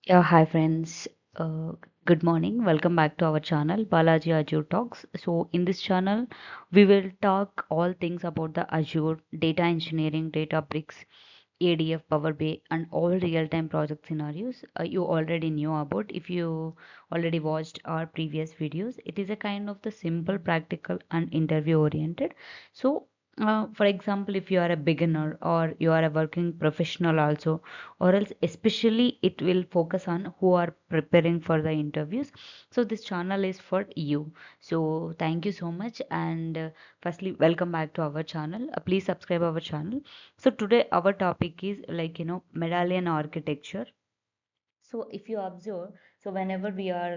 Yeah, hi friends. Uh, Good morning. Welcome back to our channel, Balaji Azure Talks. So, in this channel, we will talk all things about the Azure, data engineering, Databricks, ADF, Power BI, and all real-time project scenarios you already knew about. If you already watched our previous videos, it is a kind of the simple, practical, and interview-oriented. So, for example, if you are a beginner or you are a working professional also, or else especially it will focus on who are preparing for the interviews. So this channel is for you. So thank you so much, and firstly welcome back to our channel. Please subscribe our channel. So today our topic is medallion architecture. So if you observe, so whenever we are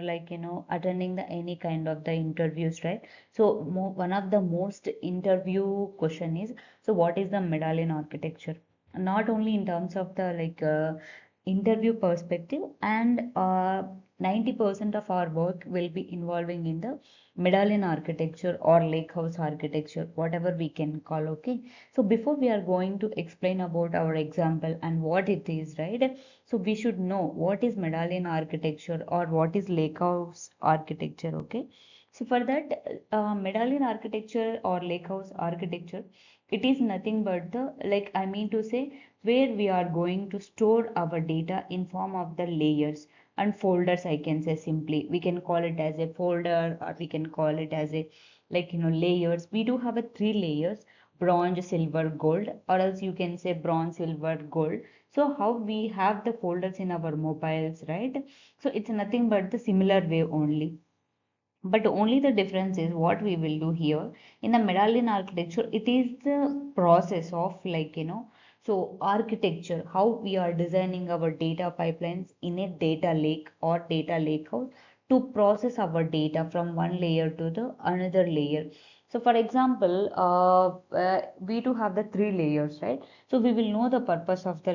attending the any kind of the interviews, right? So one of the most interview question is, so what is the medallion architecture? Not only in terms of the interview perspective, and 90% of our work will be involving in the medallion architecture or lakehouse architecture, whatever we can call. Okay, so before we are going to explain about our example and what it is, right? So we should know what is medallion architecture or what is lakehouse architecture. Okay, so for that, medallion architecture or lakehouse architecture, it is nothing but the, I mean to say, where we are going to store our data in form of the layers and folders. I can say simply we can call it as a folder, or we can call it as a layers. We do have a three layers: bronze, silver, gold, or else you can say bronze, silver, gold. So how we have the folders in our mobiles, right? So it's nothing but the similar way only. But only the difference is what we will do here in the medallion architecture. It is the process of so architecture, how we are designing our data pipelines in a data lake or data lakehouse to process our data from one layer to the another layer. So for example, we do have the three layers, right? So we will know the purpose of the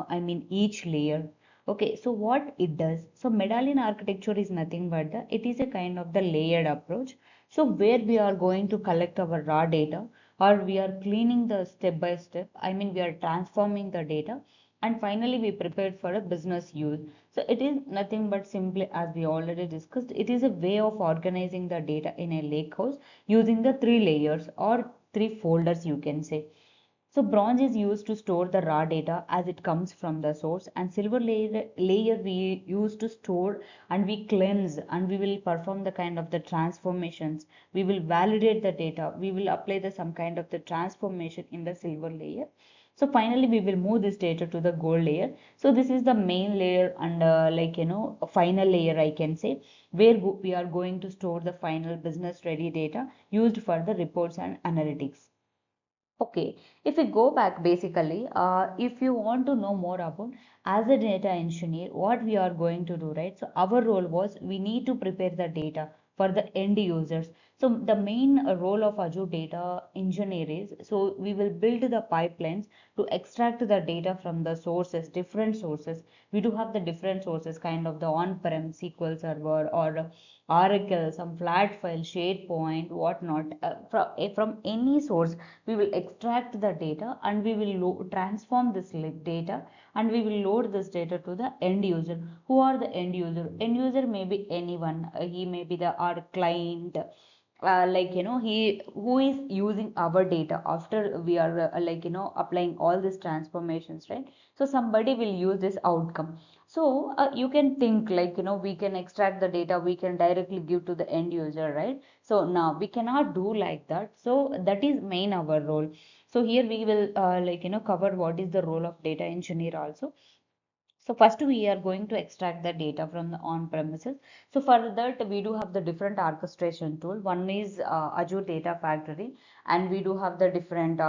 I mean each layer. Okay, so what it does? So medallion architecture is nothing but it is a kind of the layered approach. So where we are going to collect our raw data, or we are cleaning the step by step. I mean, we are transforming the data, and finally we prepared for a business use. So it is nothing but simply, as we already discussed, it is a way of organizing the data in a lakehouse using the three layers or three folders, you can say. So bronze is used to store the raw data as it comes from the source, and silver layer we use to store and we cleanse, and we will perform the kind of the transformations. We will validate the data. We will apply the some kind of the transformation in the silver layer. So finally we will move this data to the gold layer. So this is the main layer, and a final layer, I can say, where we are going to store the final business ready data used for the reports and analytics. Okay, if we go back basically, if you want to know more about as a data engineer, what we are going to do, right? So our role was we need to prepare the data for the end users. So the main role of Azure data engineer is, so we will build the pipelines to extract the data from the sources, different sources. We do have the different sources, kind of the on-prem SQL Server or Oracle, some flat file, SharePoint, whatnot. From any source, we will extract the data and we will transform this data, and we will load this data to the end user. Who are the end user? End user may be anyone. He may be the our client, he who is using our data after we are applying all these transformations, right? So somebody will use this outcome. So you can think we can extract the data, we can directly give to the end user, right? So now we cannot do like that. So that is main our role. So here we will cover what is the role of data engineer also. So first we are going to extract the data from the on premises. So for that we do have the different orchestration tool. One is Azure Data Factory, and we do have the different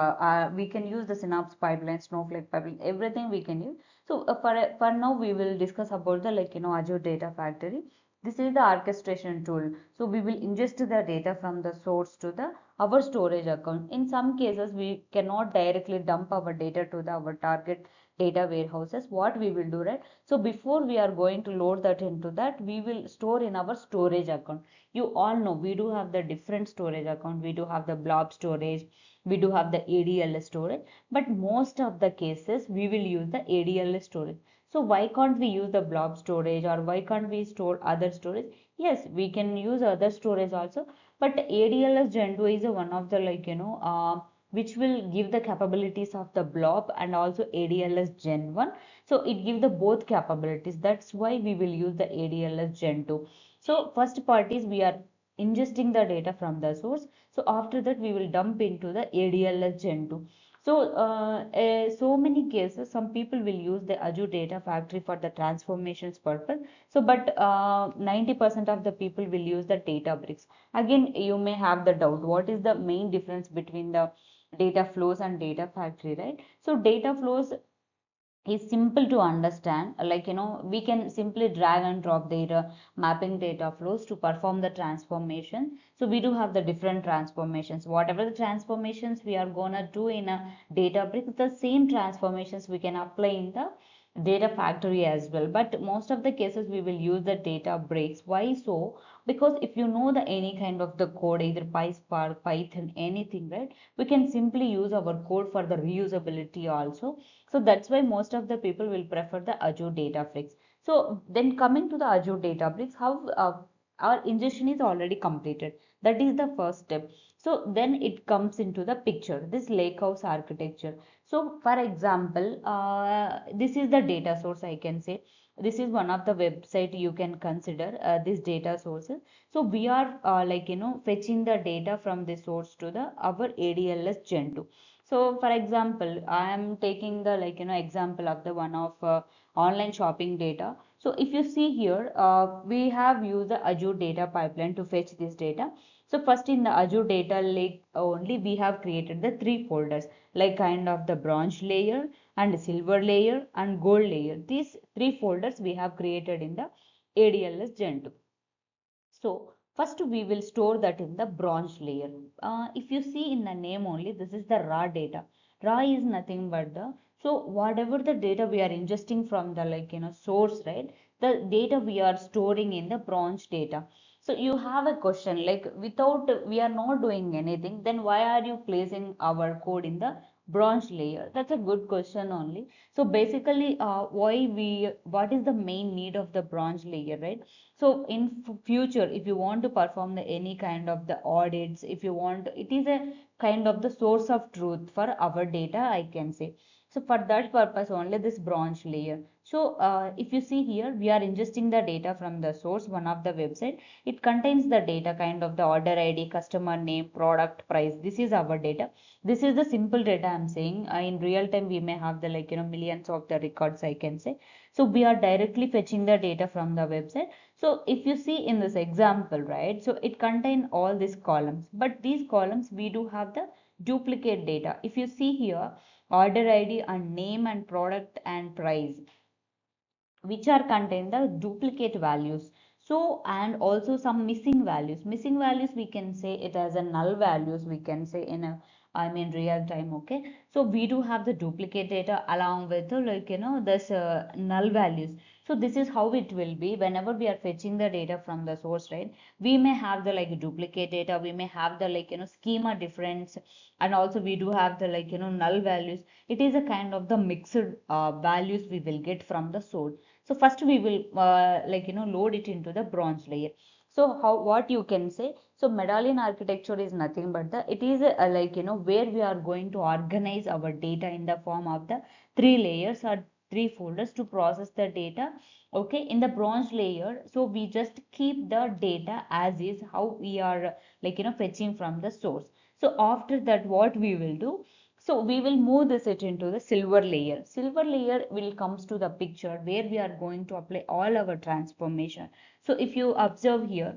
we can use the Synapse pipeline, Snowflake pipeline, everything we can use. So for now we will discuss about the Azure Data Factory. This is the orchestration tool. So we will ingest the data from the source to the our storage account. In some cases we cannot directly dump our data to the our target data warehouses. What we will do, right? So before we are going to load that into that, we will store in our storage account. You all know we do have the different storage account. We do have the blob storage, we do have the ADLS storage, but most of the cases we will use the ADLS storage. So why can't we use the blob storage, or why can't we store other storage? Yes, we can use other storage also, but ADLS Gen 2 is a one of the which will give the capabilities of the blob and also ADLS Gen 1. So it gives the both capabilities. That's why we will use the ADLS Gen 2. So first part is we are ingesting the data from the source. So after that we will dump into the ADLS Gen 2. So, so many cases, some people will use the Azure Data Factory for the transformations purpose. So, but 90% of the people will use the Databricks. Again, you may have the doubt, what is the main difference between the data flows and data factory, right? So, data flows is simple to understand, like we can simply drag and drop data mapping data flows to perform the transformation. So we do have the different transformations, whatever the transformations we are gonna do in a Databricks, the same transformations we can apply in the data factory as well, but most of the cases we will use the data breaks. Why so? Because if you know the any kind of the code, either PySpark, Python, anything, right, we can simply use our code for the reusability also. So that's why most of the people will prefer the Azure Databricks. So then coming to the Azure Databricks, how our ingestion is already completed. That is the first step. So then it comes into the picture, this lakehouse architecture. So for example, this is the data source, I can say. This is one of the website you can consider this data sources. So we are fetching the data from the source to the our ADLS Gen 2. So for example, I am taking the example of the one of online shopping data. So if you see here, we have used the Azure data pipeline to fetch this data. So first in the Azure data lake only we have created the three folders, like kind of the bronze layer and silver layer and gold layer. These three folders we have created in the ADLS Gen 2. So first we will store that in the bronze layer. If you see in the name only, this is the raw data. Raw is nothing but the, so whatever the data we are ingesting from the source, right? The data we are storing in the bronze data. So you have a question like, without we are not doing anything, then why are you placing our code in the bronze layer? That's a good question only. So basically, what is the main need of the bronze layer, right? So in future, if you want to perform any kind of the audits, if you want, it is a kind of the source of truth for our data, I can say. So for that purpose only this bronze layer. So if you see here, we are ingesting the data from the source, one of the website. It contains the data kind of the order ID, customer name, product, price. This is our data. This is the simple data I'm saying. In real time, we may have the millions of the records, I can say. So we are directly fetching the data from the website. So if you see in this example, right, so it contains all these columns, but these columns we do have the duplicate data. If you see here, order ID and name and product and price, which are contain the duplicate values. So and also some missing values we can say it as a null values, we can say in a real time. Okay, so we do have the duplicate data along with this null values. So this is how it will be whenever we are fetching the data from the source, right? We may have the duplicate data, we may have the schema difference, and also we do have the null values. It is a kind of the mixed values we will get from the source. So first we will load it into the bronze layer. So how, what you can say, so medallion architecture is nothing but the, it is where we are going to organize our data in the form of the three layers or three folders to process the data. Okay, in the bronze layer, so we just keep the data as is, how we are fetching from the source. So after that what we will do, so we will move this it into the silver layer. Silver layer will comes to the picture where we are going to apply all our transformation. So if you observe here,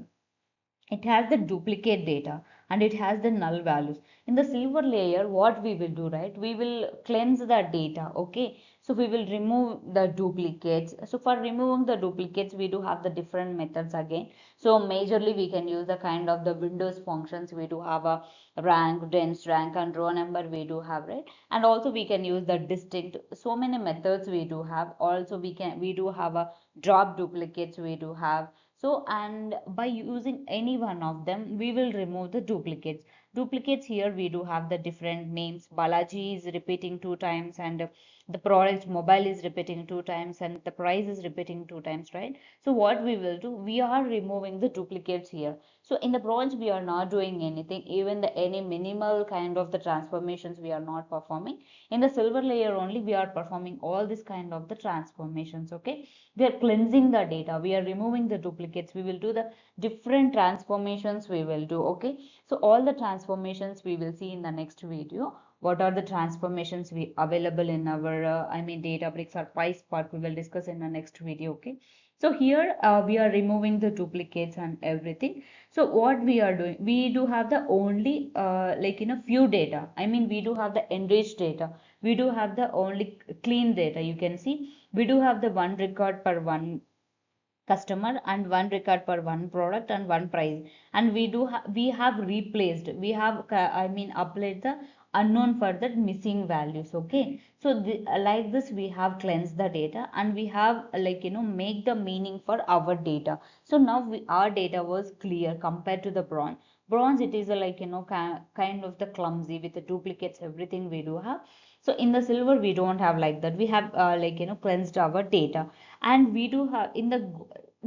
it has the duplicate data and it has the null values. In the silver layer, what we will do, right, we will cleanse the data. Okay, so we will remove the duplicates. So for removing the duplicates, we do have the different methods again. So majorly we can use the kind of the windows functions. We do have a rank, dense rank and row number we do have, right? And also we can use the distinct, so many methods we do have. Also we do have a drop duplicates we do have. So and by using any one of them we will remove the duplicates. Duplicates, here we do have the different names. Balaji is repeating 2 times, and the product mobile is repeating 2 times, and the price is repeating 2 times, right? So what we will do, we are removing the duplicates here. So in the bronze we are not doing anything, even the any minimal kind of the transformations we are not performing. In the silver layer only we are performing all this kind of the transformations. Okay, we are cleansing the data, we are removing the duplicates, we will do the different transformations we will do. Okay, so all the transformations we will see in the next video. What are the transformations we available in our Databricks or PySpark, we will discuss in the next video. Okay, so here we are removing the duplicates and everything. So what we are doing, we do have the only few data. We do have the enriched data, we do have the only clean data. You can see we do have the one record per one customer and one record per one product and one price, and we have replaced, we have applied the unknown for that missing values. Okay, so like this we have cleansed the data, and we have make the meaning for our data. So now our data was clear compared to the bronze. It is a kind of the clumsy with the duplicates, everything we do have. So in the silver we don't have like that, we have cleansed our data. And we do have in the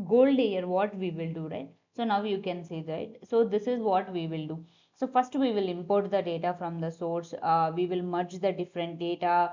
gold layer, what we will do, right? So now you can see that. So this is what we will do. So first we will import the data from the source. We will merge the different data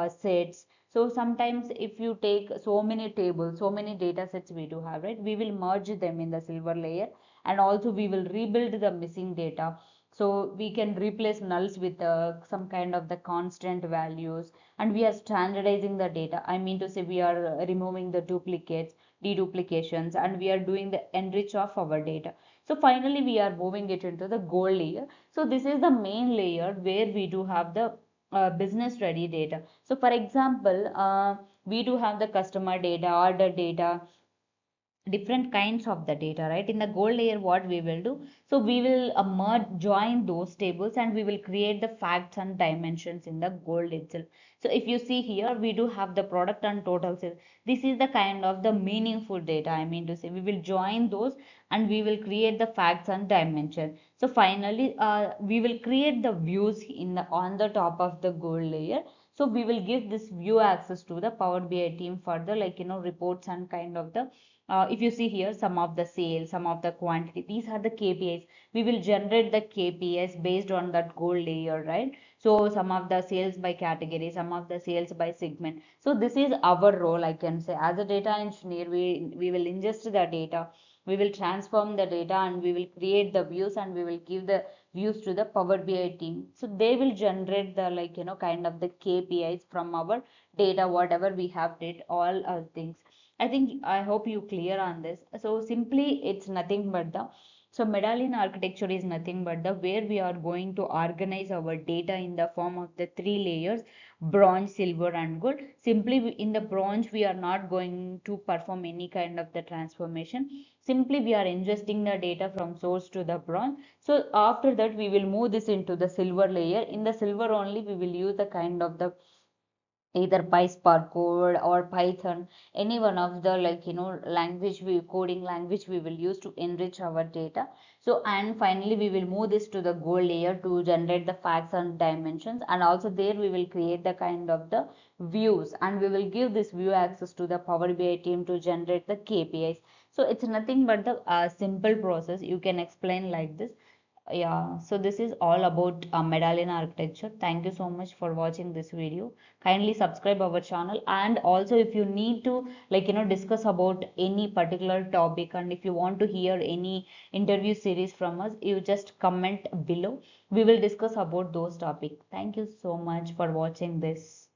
sets. So sometimes if you take so many tables, so many data sets we do have, right, we will merge them in the silver layer, and also we will rebuild the missing data. So we can replace nulls with some kind of the constant values, and we are standardizing the data. I mean to say, we are removing the duplicates, deduplications, and we are doing the enrich of our data. So finally we are moving it into the gold layer. So this is the main layer where we do have the business ready data. So for example, we do have the customer data, order data, different kinds of the data, right? In the gold layer, what we will do, so we will merge join those tables, and we will create the facts and dimensions in the gold itself. So if you see here, we do have the product and total sales. This is the kind of the meaningful data. I mean to say, we will join those, and we will create the facts and dimension. So finally we will create the views in the on the top of the gold layer. So we will give this view access to the Power BI team for the reports and kind of the if you see here, some of the sales, some of the quantity, these are the KPIs. We will generate the KPIs based on that gold layer, right? So some of the sales by category, some of the sales by segment. So this is our role, I can say. As a data engineer, we will ingest the data, we will transform the data, and we will create the views, and we will give the views to the Power BI team. So they will generate the kind of the KPIs from our data, whatever we have did, all things. I hope you clear on this. So simply it's nothing but the, so medallion architecture is nothing but the where we are going to organize our data in the form of the three layers: bronze, silver, and gold. Simply in the bronze we are not going to perform any kind of the transformation. Simply we are ingesting the data from source to the bronze. So after that we will move this into the silver layer. In the silver only we will use the kind of the either PySpark code or Python, any one of the language, we coding language we will use to enrich our data. So and finally we will move this to the gold layer to generate the facts and dimensions, and also there we will create the kind of the views, and we will give this view access to the Power BI team to generate the KPIs. So it's nothing but the simple process, you can explain like this. Yeah, so this is all about medallion architecture. Thank you so much for watching this video. Kindly subscribe our channel, and also if you need to discuss about any particular topic, and if you want to hear any interview series from us, you just comment below. We will discuss about those topics. Thank you so much for watching this.